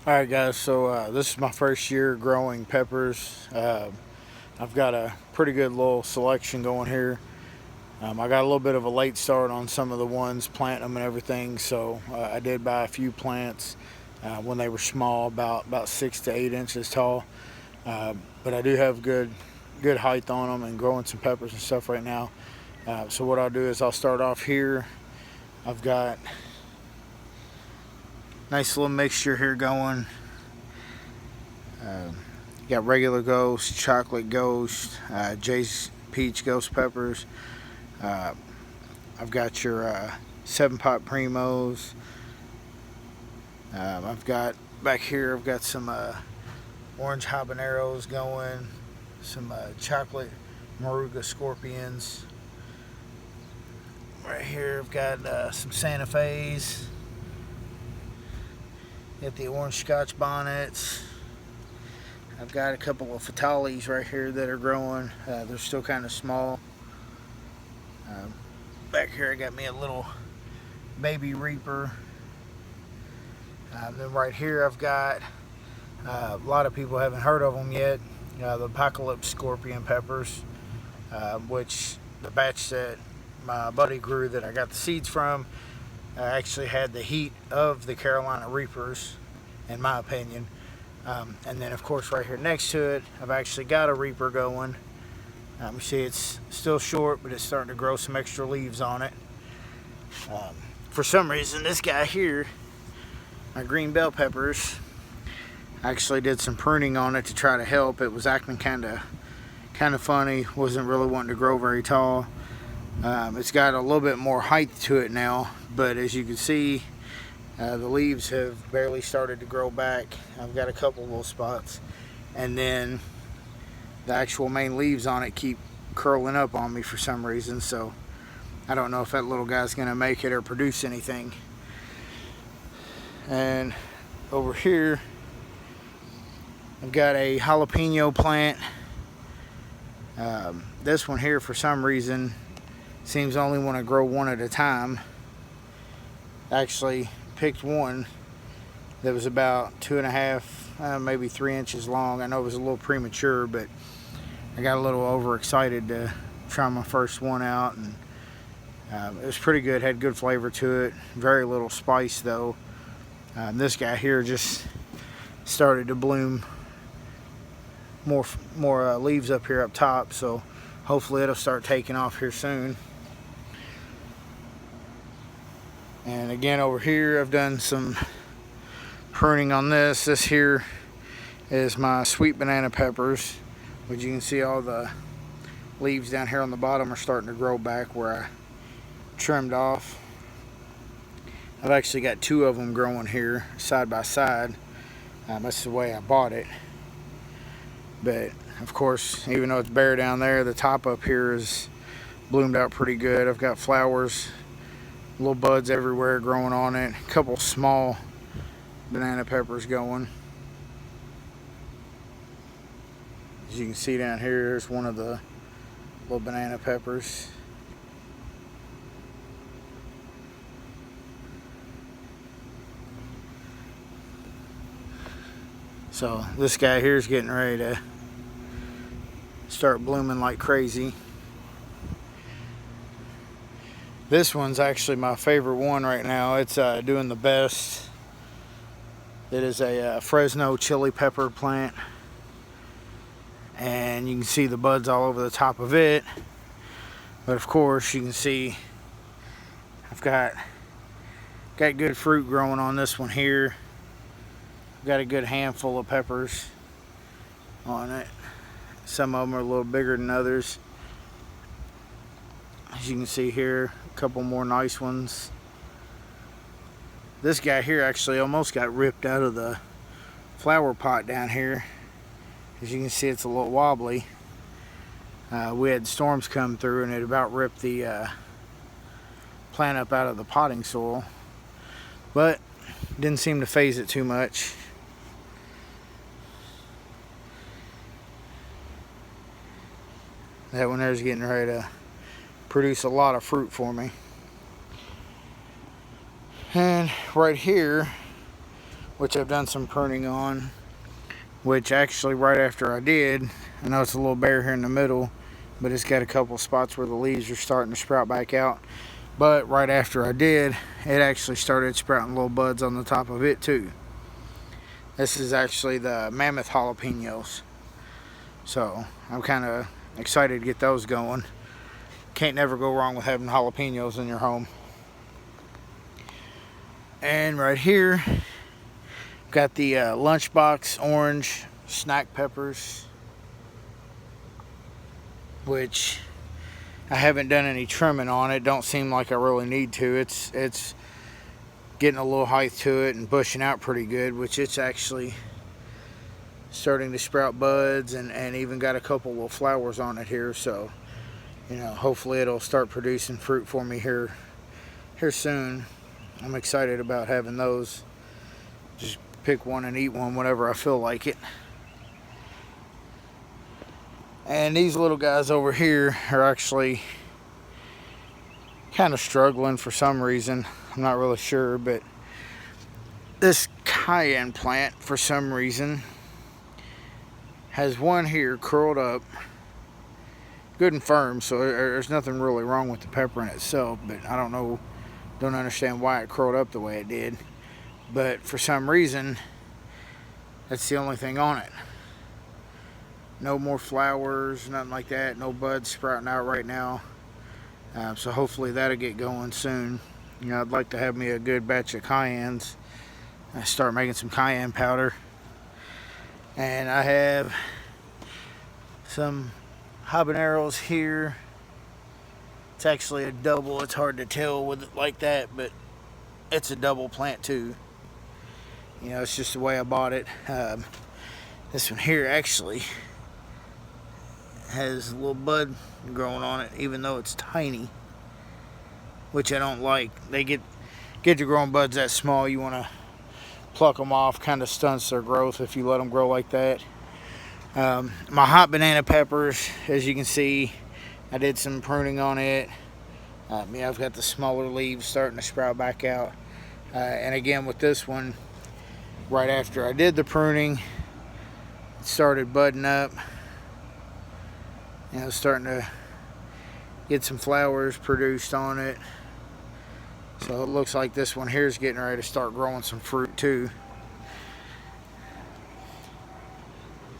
Alright guys, so this is my first year growing peppers. I've got a pretty good little selection going here. I got a little bit of a late start on some of the ones, planting them and everything, so I did buy a few plants when they were small, about 6 to 8 inches tall. But I do have good height on them and growing some peppers and stuff right now. So what I'll do is I'll start off here. I've got nice little mixture here going. Got regular ghost, chocolate ghost, Jay's peach ghost peppers. I've got your 7-pot primos. I've got back here, I've got some orange habaneros going, some chocolate moruga scorpions. Right here, I've got some Santa Fe's. Got the orange scotch bonnets. I've got a couple of fatales right here that are growing. They're still kind of small. Back here I got me a little baby reaper. Then right here I've got, a lot of people haven't heard of them yet, the Apocalypse Scorpion peppers, which the batch that my buddy grew that I got the seeds from actually had the heat of the Carolina Reapers, in my opinion. And then of course right here next to it I've actually got a Reaper going. You see it's still short, but it's starting to grow some extra leaves on it. For some reason this guy here, my green bell peppers, I actually did some pruning on it to try to help. It was acting kind of funny, wasn't really wanting to grow very tall. It's got a little bit more height to it now, but as you can see, the leaves have barely started to grow back. I've got a couple little spots, and then the actual main leaves on it keep curling up on me for some reason, so I don't know if that little guy's gonna make it or produce anything. And over here I've got a jalapeno plant. This one here for some reason seems to only want to grow one at a time. Actually picked one that was about 2.5, maybe 3 inches long. I know it was a little premature, but I got a little overexcited to try my first one out, and it was pretty good, had good flavor to it, very little spice though. This guy here just started to bloom more leaves up here up top, so hopefully it'll start taking off here soon. And again over here I've done some pruning on this. This here is my sweet banana peppers, which you can see all the leaves down here on the bottom are starting to grow back where I trimmed off. I've actually got 2 of them growing here side by side. That's the way I bought it. But of course, even though it's bare down there, the top up here is bloomed out pretty good. I've got flowers, little buds everywhere growing on it. A couple small banana peppers going. As you can see down here, there's one of the little banana peppers. So this guy here is getting ready to start blooming like crazy. This one's actually my favorite one right now. It's doing the best. It is a Fresno chili pepper plant, and you can see the buds all over the top of it. But of course you can see I've got good fruit growing on this one here. I've got a good handful of peppers on it. Some of them are a little bigger than others. As you can see here, a couple more nice ones. This guy here actually almost got ripped out of the flower pot down here. As you can see, it's a little wobbly. We had storms come through and it about ripped the plant up out of the potting soil, but didn't seem to phase it too much. That one there's getting ready to produce a lot of fruit for me. And right here which I've done some pruning on, which actually right after I did, I know it's a little bare here in the middle, but it's got a couple spots where the leaves are starting to sprout back out. But right after I did, it actually started sprouting little buds on the top of it too. This is actually the mammoth jalapenos. So I'm kind of excited to get those going. Can't never go wrong with having jalapenos in your home. And right here, got the Lunchbox orange snack peppers, which I haven't done any trimming on it. Don't seem like I really need to. It's getting a little height to it and bushing out pretty good, which it's actually starting to sprout buds and even got a couple little flowers on it here. So, you know, hopefully it'll start producing fruit for me here soon. I'm excited about having those. Just pick one and eat one whenever I feel like it. And these little guys over here are actually kind of struggling for some reason. I'm not really sure, but this cayenne plant, for some reason, has one here curled up, good and firm, so there's nothing really wrong with the pepper in itself, but I don't understand why it curled up the way it did. But for some reason, that's the only thing on it. No more flowers, nothing like that. No buds sprouting out right now. So hopefully that'll get going soon. You know, I'd like to have me a good batch of cayennes. I start making some cayenne powder. And I have some habaneros here. It's actually a double. It's hard to tell with it like that, but it's a double plant too. You know, it's just the way I bought it. This one here actually has a little bud growing on it, even though it's tiny, which I don't like. They get to growing buds that small, you want to pluck them off. Kind of stunts their growth if you let them grow like that. My hot banana peppers, as you can see, I did some pruning on it. Yeah, I've got the smaller leaves starting to sprout back out. And again, with this one, right after I did the pruning, it started budding up. You know, starting to get some flowers produced on it. So it looks like this one here is getting ready to start growing some fruit too.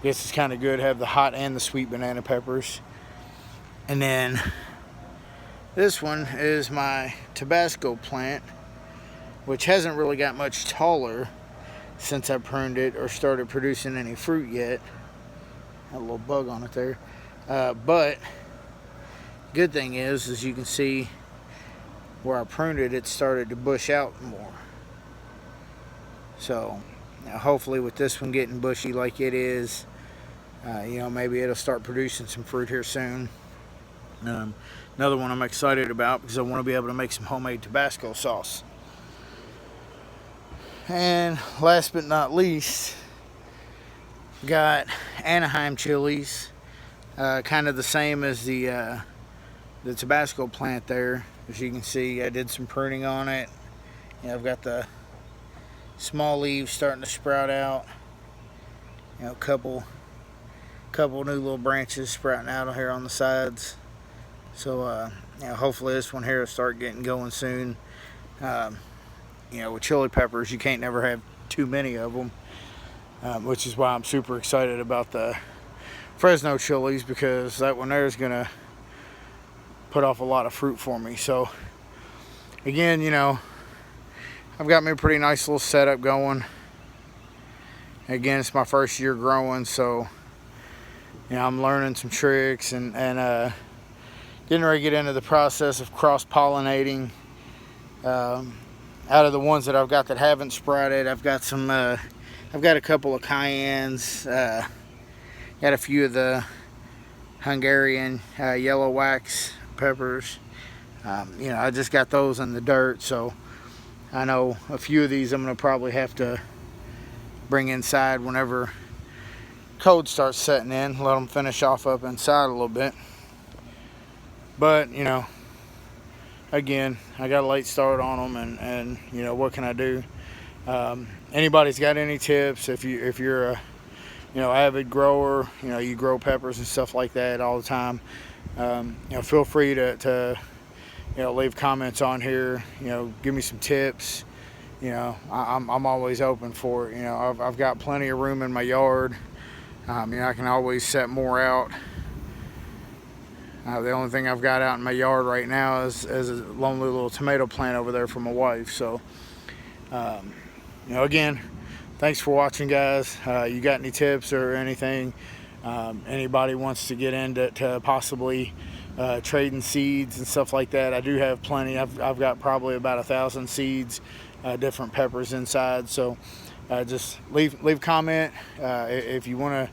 Guess it's kind of good to have the hot and the sweet banana peppers. And then this one is my Tabasco plant, which hasn't really got much taller since I pruned it or started producing any fruit yet. Had a little bug on it there. But good thing is, as you can see where I pruned it, it started to bush out more. So now hopefully with this one getting bushy like it is, you know, maybe it'll start producing some fruit here soon. Another one I'm excited about because I want to be able to make some homemade Tabasco sauce. And last but not least, got Anaheim chilies. Kind of the same as the Tabasco plant there. As you can see, I did some pruning on it. You know, I've got the small leaves starting to sprout out. You know, couple new little branches sprouting out here on the sides. So, you know, hopefully this one here will start getting going soon. You know, with chili peppers, you can't never have too many of them, which is why I'm super excited about the Fresno chilies, because that one there is gonna put off a lot of fruit for me. So again, you know, I've got me a pretty nice little setup going. Again, it's my first year growing, so you know, I'm learning some tricks and getting ready to get into the process of cross-pollinating. Out of the ones that I've got that haven't sprouted, I've got some I've got a couple of cayennes, got a few of the Hungarian yellow wax peppers. You know, I just got those in the dirt, so I know a few of these I'm going to probably have to bring inside whenever cold starts setting in. Let them finish off up inside a little bit. But, you know, again, I got a late start on them, and you know, what can I do? Anybody's got any tips, if you're a avid grower, you grow peppers and stuff like that all the time, feel free to leave comments on here. Give me some tips. I'm always open for it. I've got plenty of room in my yard. I can always set more out. The only thing I've got out in my yard right now is a lonely little tomato plant over there for my wife. So, again, thanks for watching, guys. You got any tips or anything? Anybody wants to get into possibly trading seeds and stuff like that, I do have plenty. I've got probably about 1,000 seeds, different peppers inside. So just leave a comment if you want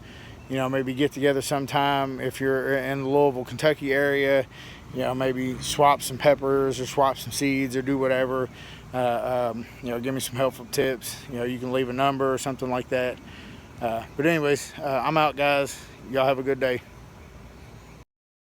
to, maybe get together sometime. If you're in the Louisville, Kentucky area, maybe swap some peppers or swap some seeds or do whatever. Give me some helpful tips. You can leave a number or something like that. But anyways, I'm out, guys. Y'all have a good day.